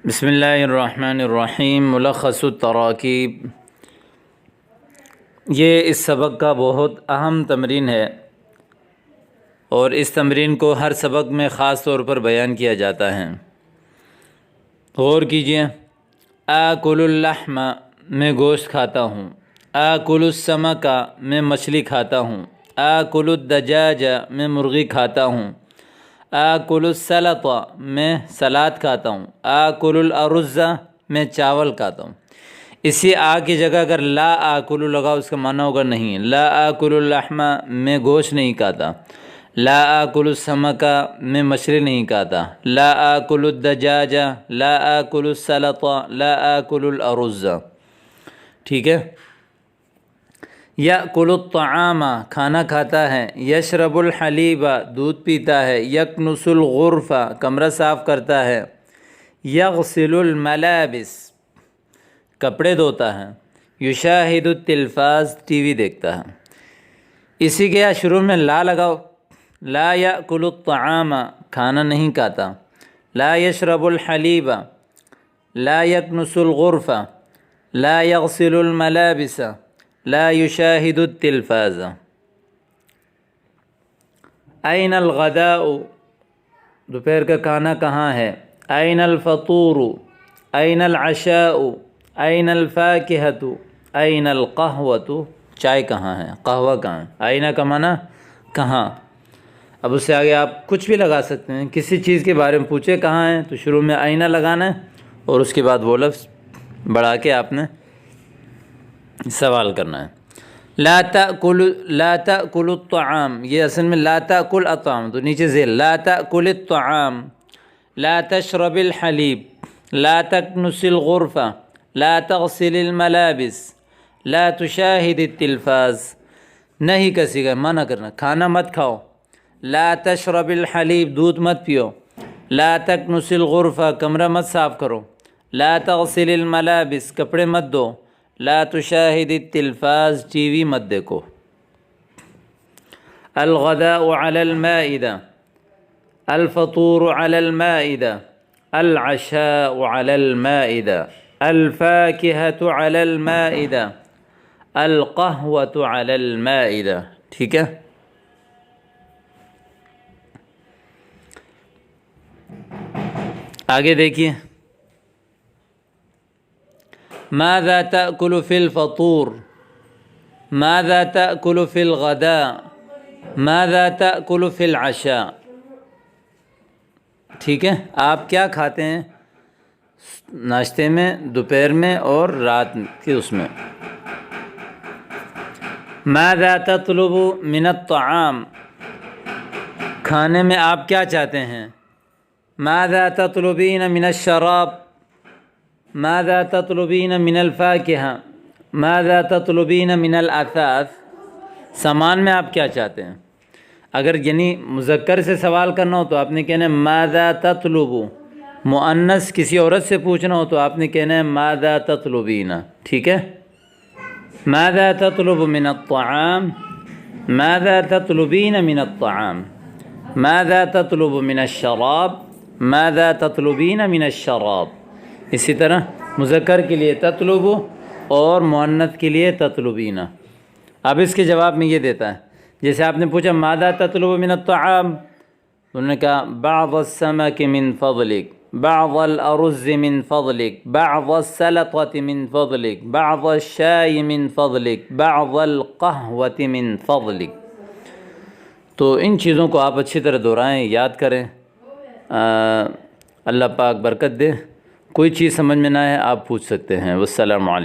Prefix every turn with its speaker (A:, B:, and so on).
A: بسم اللہ الرحمن الرحیم۔ ملخص التراکیب، یہ اس سبق کا بہت اہم تمرین ہے اور اس تمرین کو ہر سبق میں خاص طور پر بیان کیا جاتا ہے۔ غور کیجئے۔ آکل اللحم، میں گوشت کھاتا ہوں۔ آکل السمک، میں مچھلی کھاتا ہوں۔ آکل الدجاج، میں مرغی کھاتا ہوں۔ آکل السلط، میں سلاد کھاتا ہوں۔ آکل الارز، میں چاول کھاتا ہوں۔ اسی آ کی جگہ اگر لا آکل لگا اس کا معنی ہوگا نہیں، لا آکل اللحم، میں گوشت نہیں کھاتا۔ لا آکل السمک، میں مچھلی نہیں کھاتا۔ لا آکل الدجاج، لا آکل السلط، لا آکل الارز۔ ٹھیک ہے۔ یأکل الطعام، کھانا کھاتا ہے۔ یشرب الحلیب، دودھ پیتا ہے۔ یکنس الغرف، کمرہ صاف کرتا ہے۔ یغسل الملابس، کپڑے دھوتا ہے۔ یشاہد التلفاز، ٹی وی دیکھتا ہے۔ اسی کے شروع میں لا لگاؤ۔ لا یأکل الطعام، کھانا نہیں کھاتا۔ لا یشرب الحلیب، لا یکنس الغرف، لا یغسل الملابس، لا یشاہد التلفاز۔ این الغداء، دوپہر کا کھانا کہاں ہے؟ این الفطور، این العشاء، این الفاکہۃ، این القہوۃ، چائے کہاں ہے؟ قہوہ کہاں ہے؟ آئینہ کا معنی کہاں۔ اب اس سے آگے آپ کچھ بھی لگا سکتے ہیں۔ کسی چیز کے بارے میں پوچھے کہاں ہے تو شروع میں آئینہ لگانا ہے اور اس کے بعد وہ لفظ بڑھا کے آپ نے سوال کرنا ہے۔ لا تأکل الطعام، یہ اصل میں لا تأکل الطعام، تو نیچے سے لا تأکل الطعام۔ لا تشرب الحلیب، لا تکنس الغرف، لا تغسل الملابس، لا تشاہد التلفاز۔ نہیں کسی کا منع کرنا، کھانا مت کھاؤ۔ لا تشرب الحلیب، دودھ مت پیو۔ لا تکنس الغرف، کمرہ مت صاف کرو۔ لا تغسل الملابس، کپڑے مت دو۔ لا تشاہد التلفاز، ٹی وی مت دیکھو۔ الغداء علی المائدہ، الفطور علی المائدہ، العشاء علی المائدہ، الفاکہۃ علی المائدہ، القہوۃ علی المائدہ۔ ٹھیک ہے۔ آگے دیکھیے۔ ماذا تأکل فی الفطور، ماذا تأکل فی الغداء، ماذا تأکل فی العشاء۔ ٹھیک ہے۔ آپ کیا کھاتے ہیں ناشتے میں، دوپہر میں اور رات کے اس میں۔ ماذا تطلب من الطعام، کھانے میں آپ کیا چاہتے ہیں۔ ماذا تطلبین من الشراب، ماذا تطلبین من الفاکہہ، ماذا تطلبین من الاثاث، سامان میں آپ کیا چاہتے ہیں۔ اگر یعنی مذکر سے سوال کرنا ہو تو آپ نے کہنا ہے ماذا تطلب، مؤنث کسی عورت سے پوچھنا ہو تو آپ نے کہنا ہے ماذا تطلبین۔ ٹھیک ہے۔ ماذا تطلب من الطعام، ماذا تطلبین من الطعام، ماذا تطلب من الشراب، ماذا تطلبین من الشراب۔ اسی طرح مذکر کے لیے تطلب اور مؤنث کے لیے تطلبین۔ اب اس کے جواب میں یہ دیتا ہے، جیسے آپ نے پوچھا ماذا تطلب من الطعام، انہوں نے کہا بعض السمک من فضلک، بعض الارز من فضلک، بعض السلطة من فضلک، بعض الشائی من فضلک، بعض القہوة من فضلک۔ تو ان چیزوں کو آپ اچھی طرح دہرائیں، یاد کریں۔ اللہ پاک برکت دے۔ کوئی چیز سمجھ میں نہ آئے آپ پوچھ سکتے ہیں۔ والسلام علیکم۔